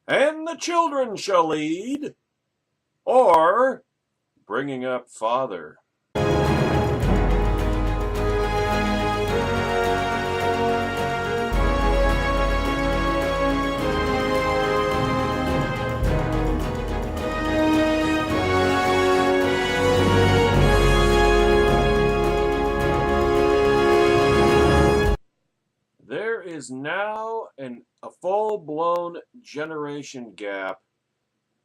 and the children shall lead, or bringing up father. There is now a full-blown generation gap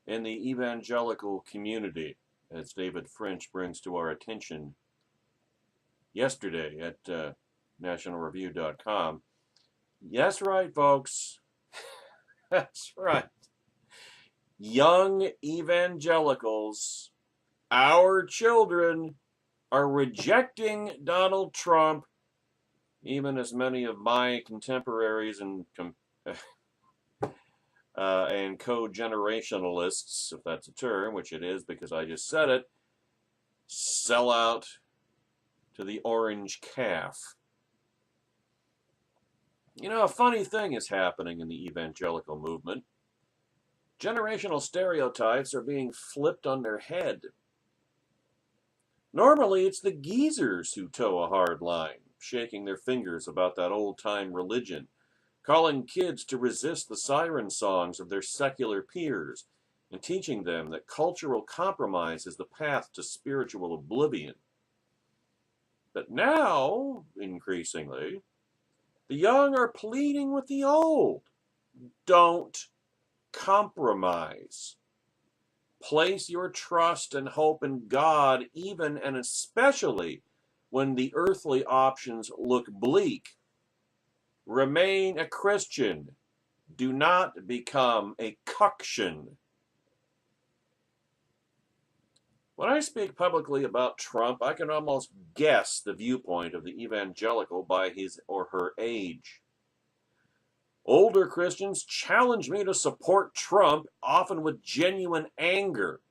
in the evangelical community, as David French brings to our attention yesterday at nationalreview.com. Yes, right, folks. That's right. Young evangelicals, our children, are rejecting Donald Trump, even as many of my contemporaries and co-generationalists, if that's a term, which it is because I just said it, sell out to the orange calf. You know, a funny thing is happening in the evangelical movement. Generational stereotypes are being flipped on their head. Normally, it's the geezers who toe a hard line, shaking their fingers about that old-time religion, calling kids to resist the siren songs of their secular peers, and teaching them that cultural compromise is the path to spiritual oblivion. But now, increasingly, the young are pleading with the old. Don't compromise. Place your trust and hope in God, even and especially when the earthly options look bleak. Remain a Christian. Do not become a cuction. When I speak publicly about Trump, I can almost guess the viewpoint of the evangelical by his or her age. Older Christians challenge me to support Trump, often with genuine anger.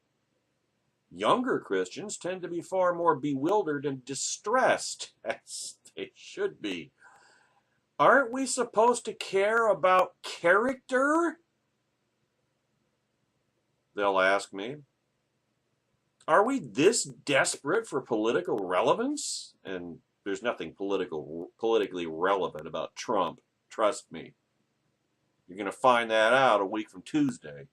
Younger Christians tend to be far more bewildered and distressed, as they should be. Aren't we supposed to care about character? They'll ask me. Are we this desperate for political relevance? And there's nothing politically relevant about Trump. Trust me. You're going to find that out a week from Tuesday.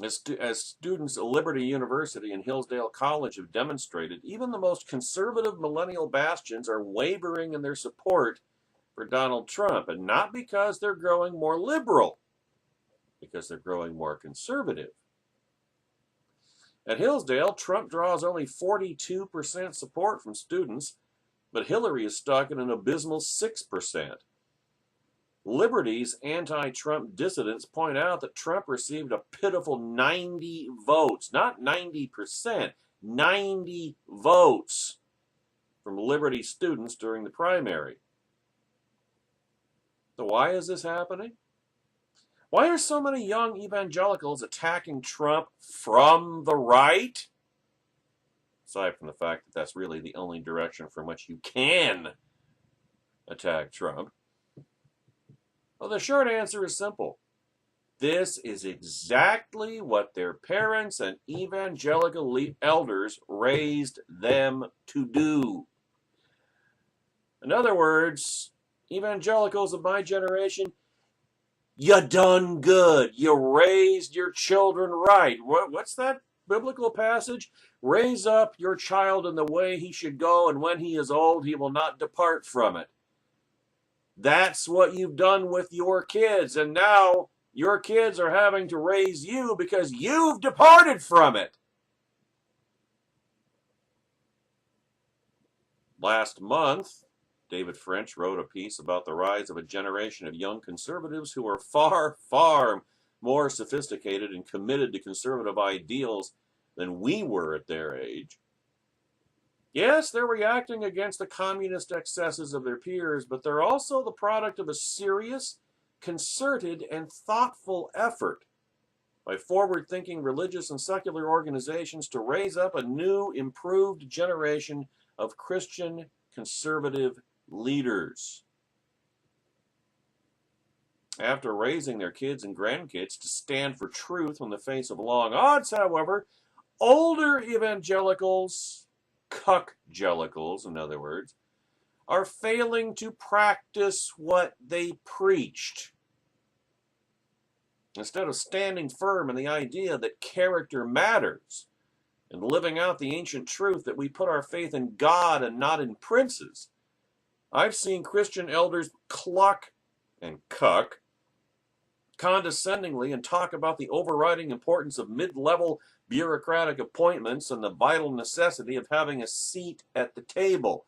As students at Liberty University and Hillsdale College have demonstrated, even the most conservative millennial bastions are wavering in their support for Donald Trump, and not because they're growing more liberal, because they're growing more conservative. At Hillsdale, Trump draws only 42% support from students, but Hillary is stuck at an abysmal 6%. Liberty's anti-Trump dissidents point out that Trump received a pitiful 90 votes, not 90%, 90 votes from Liberty students during the primary. So why is this happening? Why are so many young evangelicals attacking Trump from the right? Aside from the fact that that's really the only direction from which you can attack Trump. Well, the short answer is simple. This is exactly what their parents and evangelical elders raised them to do. In other words, evangelicals of my generation, you done good. You raised your children right. What's that biblical passage? Raise up your child in the way he should go, and when he is old, he will not depart from it. That's what you've done with your kids, and now your kids are having to raise you because you've departed from it. Last month, David French wrote a piece about the rise of a generation of young conservatives who are far, far more sophisticated and committed to conservative ideals than we were at their age. Yes, they're reacting against the communist excesses of their peers, but they're also the product of a serious, concerted, and thoughtful effort by forward-thinking religious and secular organizations to raise up a new, improved generation of Christian conservative leaders. after raising their kids and grandkids to stand for truth in the face of long odds, however, older evangelicals, cuck-gelicals, in other words, are failing to practice what they preached. Instead of standing firm in the idea that character matters and living out the ancient truth that we put our faith in God and not in princes, I've seen Christian elders cluck and cuck condescendingly and talk about the overriding importance of mid-level bureaucratic appointments and the vital necessity of having a seat at the table.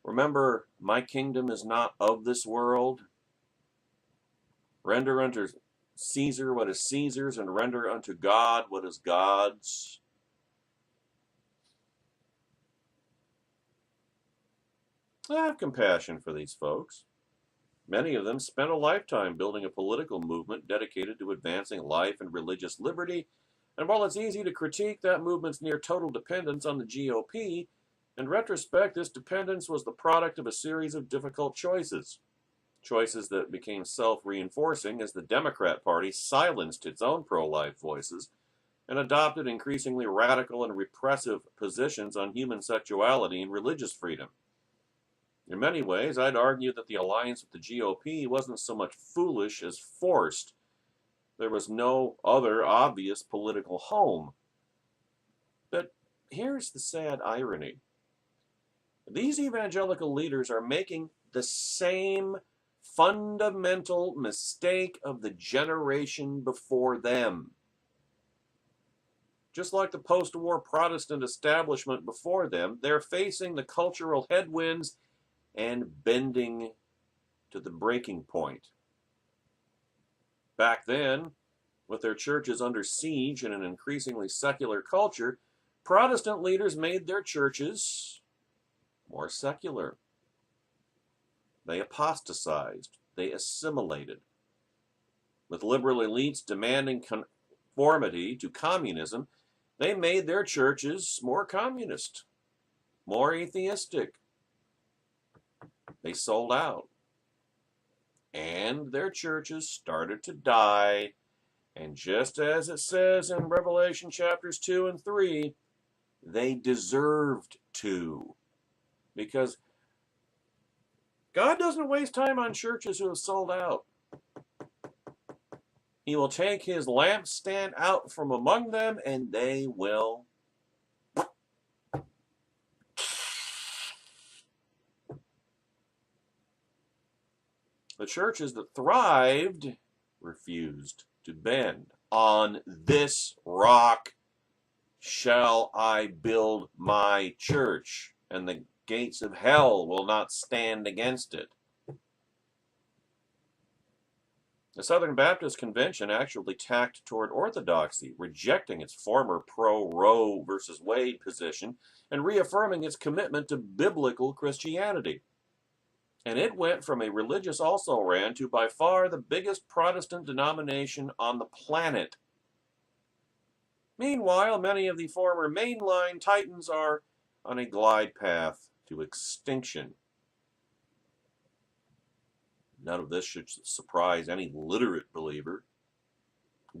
Remember, my kingdom is not of this world. Render unto Caesar what is Caesar's, and render unto God what is God's. I have compassion for these folks. Many of them spent a lifetime building a political movement dedicated to advancing life and religious liberty, and while it's easy to critique that movement's near total dependence on the GOP, in retrospect, this dependence was the product of a series of difficult choices. Choices that became self-reinforcing as the Democrat Party silenced its own pro-life voices and adopted increasingly radical and repressive positions on human sexuality and religious freedom. In many ways, I'd argue that the alliance with the GOP wasn't so much foolish as forced. There was no other obvious political home. But here's the sad irony. These evangelical leaders are making the same fundamental mistake of the generation before them. Just like the post-war Protestant establishment before them, they're facing the cultural headwinds and bending to the breaking point. Back then, with their churches under siege in an increasingly secular culture, Protestant leaders made their churches more secular. They apostatized. They assimilated. With liberal elites demanding conformity to communism, they made their churches more communist, more atheistic. They sold out. And their churches started to die. And just as it says in Revelation chapters 2 and 3, they deserved to. Because God doesn't waste time on churches who have sold out. He will take his lampstand out from among them, and they will. The churches that thrived refused to bend. On this rock shall I build my church, and the gates of hell will not stand against it. The Southern Baptist Convention actually tacked toward orthodoxy, rejecting its former pro-Roe versus Wade position and reaffirming its commitment to biblical Christianity. And it went from a religious also-ran to by far the biggest Protestant denomination on the planet. Meanwhile, many of the former mainline titans are on a glide path to extinction. None of this should surprise any literate believer.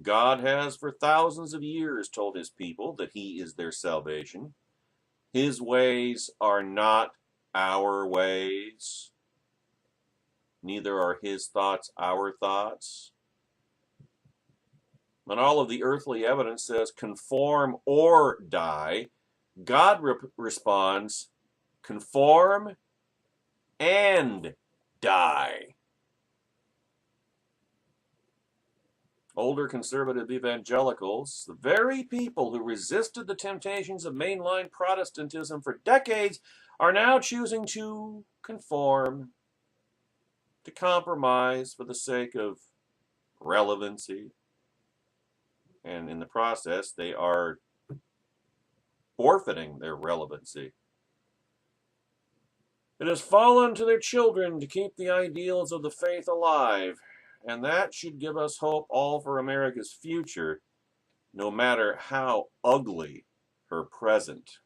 God has for thousands of years told his people that he is their salvation. His ways are not our ways. Neither are his thoughts our thoughts. When all of the earthly evidence says conform or die, God responds, conform and die. Older conservative evangelicals, the very people who resisted the temptations of mainline Protestantism for decades, are now choosing to conform, to compromise for the sake of relevancy. And in the process, they are forfeiting their relevancy. It has fallen to their children to keep the ideals of the faith alive, and that should give us hope all for America's future, no matter how ugly her present.